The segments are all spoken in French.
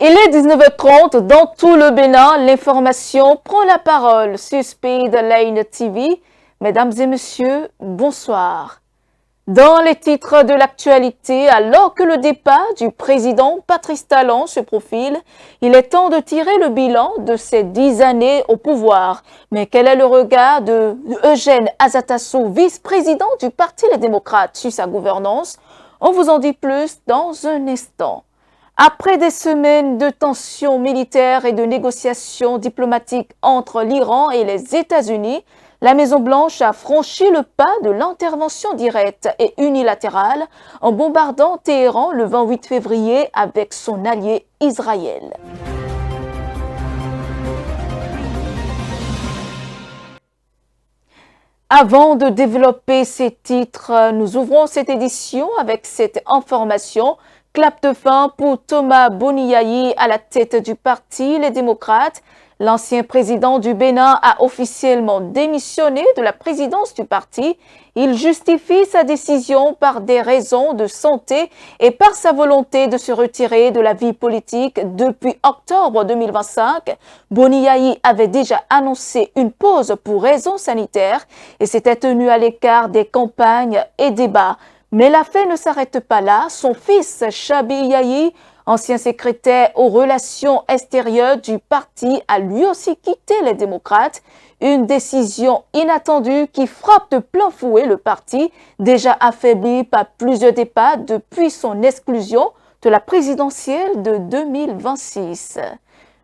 Il est 19h30 dans tout le Bénin. L'information prend la parole sur Speed Lane TV. Mesdames et messieurs, bonsoir. Dans les titres de l'actualité, alors que le départ du président Patrice Talon se profile, il est temps de tirer le bilan de ces 10 années au pouvoir. Mais quel est le regard de Eugène Azatasso, vice-président du Parti Les Démocrates, sur sa gouvernance? On vous en dit plus dans un instant. Après des semaines de tensions militaires et de négociations diplomatiques entre l'Iran et les États-Unis, la Maison-Blanche a franchi le pas de l'intervention directe et unilatérale en bombardant Téhéran le 28 février avec son allié Israël. Avant de développer ces titres, nous ouvrons cette édition avec cette information. Clap de fin pour Thomas Boniayi à la tête du Parti Les Démocrates. L'ancien président du Bénin a officiellement démissionné de la présidence du parti. Il justifie sa décision par des raisons de santé et par sa volonté de se retirer de la vie politique depuis octobre 2025. Boniayi avait déjà annoncé une pause pour raisons sanitaires et s'était tenu à l'écart des campagnes et débats. Mais l'affaire ne s'arrête pas là. Son fils, Chabi Yayi, ancien secrétaire aux relations extérieures du parti, a lui aussi quitté les démocrates. Une décision inattendue qui frappe de plein fouet le parti, déjà affaibli par plusieurs débats depuis son exclusion de la présidentielle de 2026.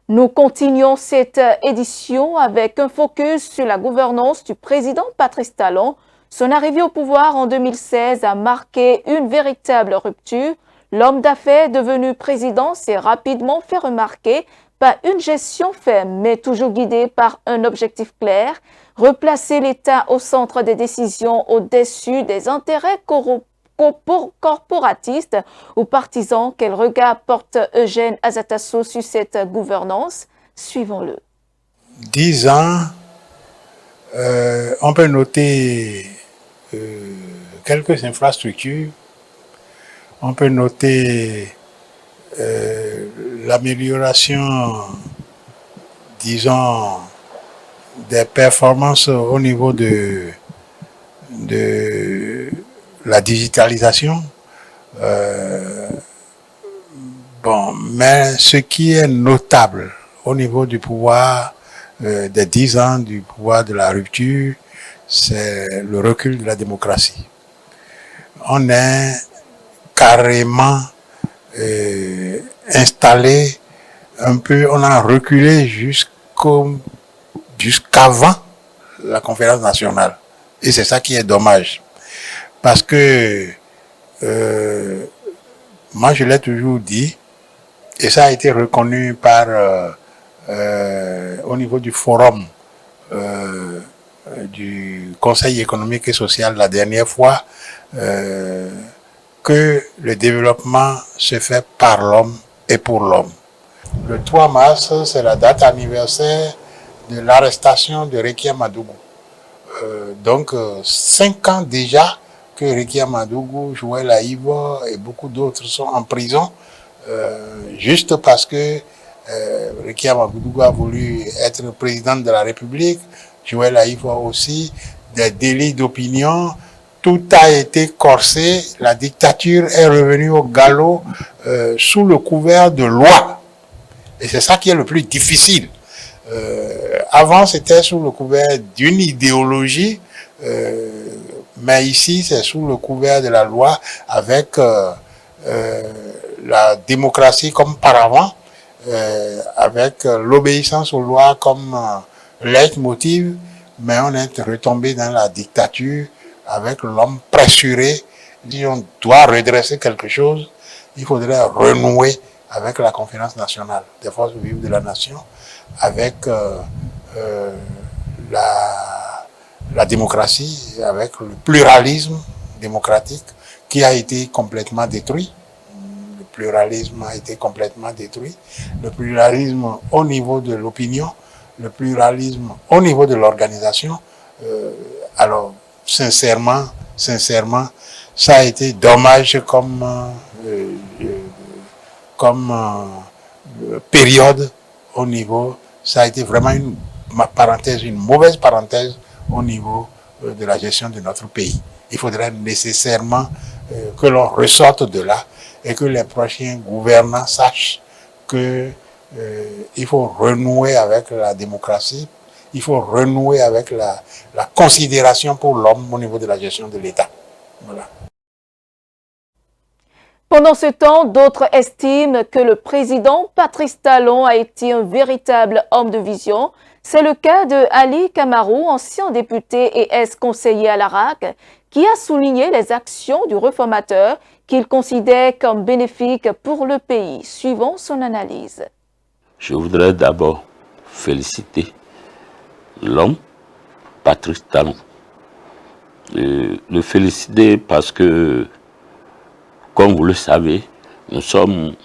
Nous continuons cette édition avec un focus sur la gouvernance du président Patrice Talon. Son arrivée au pouvoir en 2016 a marqué une véritable rupture. L'homme d'affaires devenu président s'est rapidement fait remarquer par une gestion ferme, mais toujours guidée par un objectif clair, replacer l'État au centre des décisions au-dessus des intérêts corporatistes ou partisans. Quel regard porte Eugène Azatasso sur cette gouvernance? Suivons-le. 10 ans, on peut noter quelques infrastructures, on peut noter l'amélioration, disons, des performances au niveau de la digitalisation. Mais ce qui est notable au niveau du pouvoir des 10 ans du pouvoir de la rupture, c'est le recul de la démocratie. On est carrément installé un peu, on a reculé jusqu'avant la conférence nationale. Et c'est ça qui est dommage. Parce que moi je l'ai toujours dit, et ça a été reconnu par au niveau du forum du Conseil économique et social la dernière fois, que le développement se fait par l'homme et pour l'homme. Le 3 mars, c'est la date anniversaire de l'arrestation de Rekia Madougou. Donc, 5 ans déjà que Rekia Madougou, Joël Aïbo et beaucoup d'autres sont en prison, juste parce que Rekia Madougou a voulu être président de la République, Joël Aïbo aussi, des délits d'opinion. Tout a été corsé, la dictature est revenue au galop sous le couvert de loi. Et c'est ça qui est le plus difficile. Avant, c'était sous le couvert d'une idéologie, mais ici, c'est sous le couvert de la loi, avec la démocratie comme paravent, avec l'obéissance aux lois comme leitmotiv, mais on est retombé dans la dictature, avec l'homme pressuré. Si on doit redresser quelque chose, il faudrait renouer avec la conférence nationale des forces vives de la nation, avec la démocratie, avec le pluralisme démocratique qui a été complètement détruit. Le pluralisme a été complètement détruit. Le pluralisme au niveau de l'opinion, le pluralisme au niveau de l'organisation. Alors, sincèrement, ça a été dommage comme période au niveau, ça a été vraiment une mauvaise parenthèse au niveau de la gestion de notre pays. Il faudrait nécessairement que l'on ressorte de là et que les prochains gouvernants sachent que il faut renouer avec la démocratie, il faut renouer avec la considération pour l'homme au niveau de la gestion de l'État. Voilà. Pendant ce temps, d'autres estiment que le président Patrice Talon a été un véritable homme de vision. C'est le cas de Ali Kamarou, ancien député et ex-conseiller à l'ARAC, qui a souligné les actions du réformateur qu'il considère comme bénéfiques pour le pays. Suivons son analyse. Je voudrais d'abord féliciter l'homme, Patrice Talon. Le féliciter parce que, comme vous le savez, nous sommes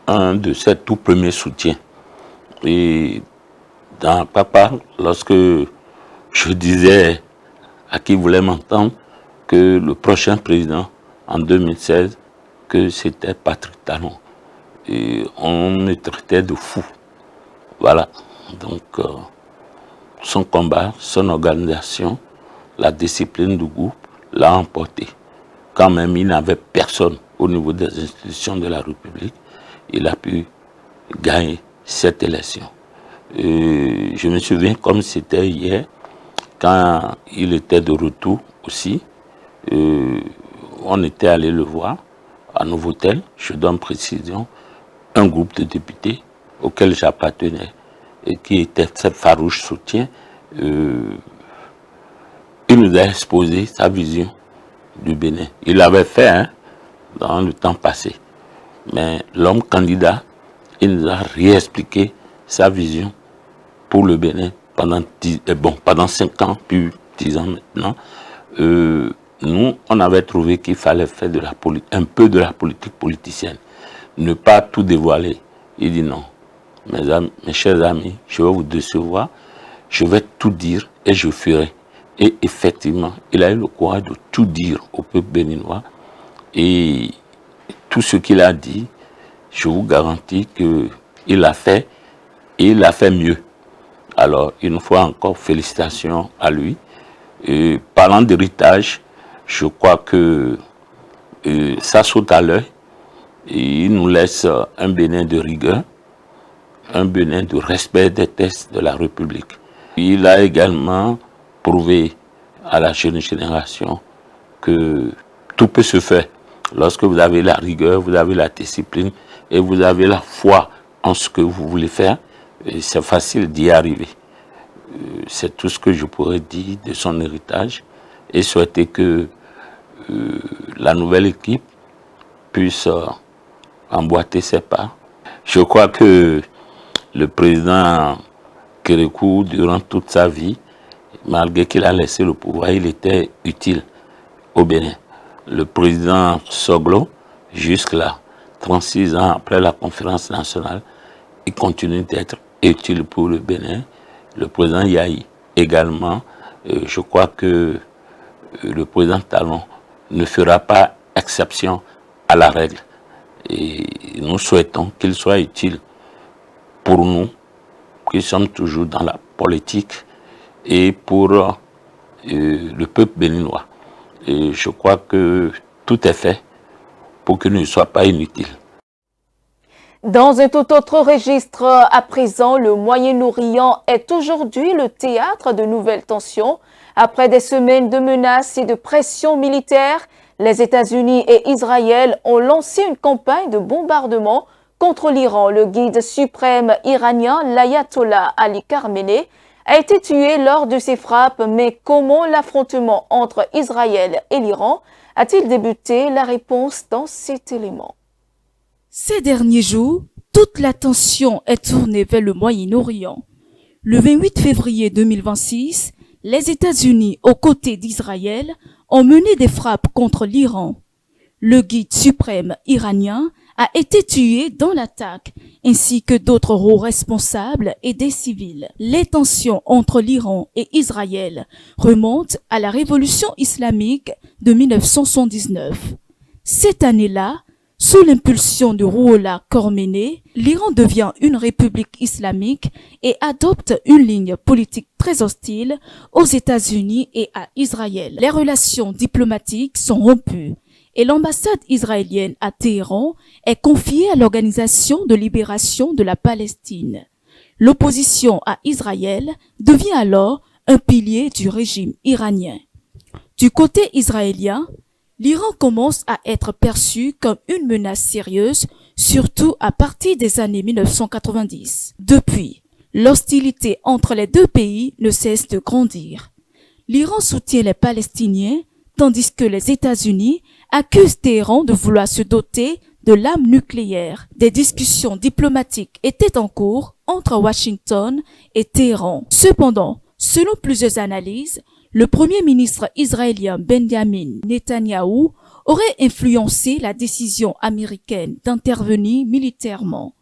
un de ses tout premiers soutiens. Et dans Papa, lorsque je disais à qui voulait m'entendre que le prochain président en 2016, que c'était Patrice Talon. Et on me traitait de fou. Voilà. Donc, son combat, son organisation, la discipline du groupe l'a emporté. Quand même, il n'avait personne au niveau des institutions de la République. Il a pu gagner cette élection. Je me souviens comme c'était hier, quand il était de retour aussi, on était allé le voir à Novotel, je donne précision, un groupe de députés auquel j'appartenais et qui était très farouche soutien. Il nous a exposé sa vision du Bénin. Il l'avait fait dans le temps passé. Mais l'homme candidat, il nous a réexpliqué sa vision pour le Bénin pendant 5 ans, puis 10 ans maintenant. Nous, on avait trouvé qu'il fallait faire un peu de la politique politicienne. Ne pas tout dévoiler. Il dit non. Mes chers amis, je vais vous décevoir. Je vais tout dire et je ferai. Et effectivement, il a eu le courage de tout dire au peuple béninois. Et tout ce qu'il a dit, je vous garantis qu'il l'a fait et il l'a fait mieux. Alors, une fois encore, félicitations à lui. Et parlant d'héritage, je crois que ça saute à l'œil. Et il nous laisse un Bénin de rigueur, un Bénin de respect des textes de la République. Il a également prouvé à la jeune génération que tout peut se faire. Lorsque vous avez la rigueur, vous avez la discipline et vous avez la foi en ce que vous voulez faire, c'est facile d'y arriver. C'est tout ce que je pourrais dire de son héritage et souhaiter que la nouvelle équipe puisse emboîter ses pas. Je crois que le président Kérékou, durant toute sa vie, malgré qu'il a laissé le pouvoir, il était utile au Bénin. Le président Soglo, jusque-là, 36 ans après la conférence nationale, il continue d'être utile pour le Bénin. Le président Yahi également, je crois que le président Talon ne fera pas exception à la règle. Et nous souhaitons qu'il soit utile pour nous, qui sommes toujours dans la politique, et pour le peuple béninois. Et je crois que tout est fait pour qu'il ne soit pas inutile. Dans un tout autre registre, à présent, le Moyen-Orient est aujourd'hui le théâtre de nouvelles tensions. Après des semaines de menaces et de pression militaire, les États-Unis et Israël ont lancé une campagne de bombardement contre l'Iran. Le guide suprême iranien, l'ayatollah Ali Khamenei, a été tué lors de ces frappes. Mais comment l'affrontement entre Israël et l'Iran a-t-il débuté? La réponse dans cet élément. Ces derniers jours, toute l'attention est tournée vers le Moyen-Orient. Le 28 février 2026, les États-Unis, aux côtés d'Israël, ont mené des frappes contre l'Iran. Le guide suprême iranien a été tué dans l'attaque, ainsi que d'autres hauts responsables et des civils. Les tensions entre l'Iran et Israël remontent à la révolution islamique de 1979. Cette année-là, Sous l'impulsion de Rouhollah Khomeini, l'Iran devient une république islamique et adopte une ligne politique très hostile aux États-Unis et à Israël. Les relations diplomatiques sont rompues et l'ambassade israélienne à Téhéran est confiée à l'Organisation de libération de la Palestine. L'opposition à Israël devient alors un pilier du régime iranien. Du côté israélien, l'Iran commence à être perçu comme une menace sérieuse, surtout à partir des années 1990. Depuis, l'hostilité entre les deux pays ne cesse de grandir. L'Iran soutient les Palestiniens, tandis que les États-Unis accusent Téhéran de vouloir se doter de l'arme nucléaire. Des discussions diplomatiques étaient en cours entre Washington et Téhéran. Cependant, selon plusieurs analyses, le premier ministre israélien Benjamin Netanyahou aurait influencé la décision américaine d'intervenir militairement.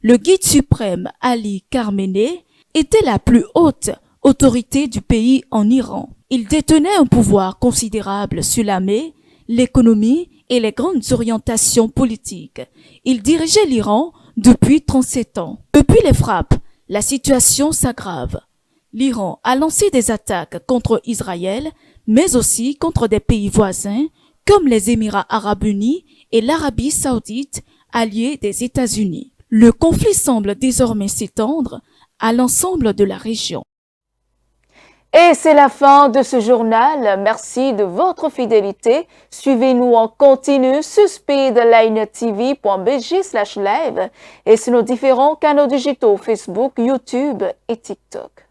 Le guide suprême Ali Khamenei était la plus haute autorité du pays en Iran. Il détenait un pouvoir considérable sur l'armée, l'économie et les grandes orientations politiques. Il dirigeait l'Iran depuis 37 ans. Depuis les frappes, la situation s'aggrave. L'Iran a lancé des attaques contre Israël, mais aussi contre des pays voisins comme les Émirats arabes unis et l'Arabie saoudite, alliés des États-Unis. Le conflit semble désormais s'étendre à l'ensemble de la région. Et c'est la fin de ce journal. Merci de votre fidélité. Suivez-nous en continu sur speedlinetv.bg/live et sur nos différents canaux digitaux Facebook, YouTube et TikTok.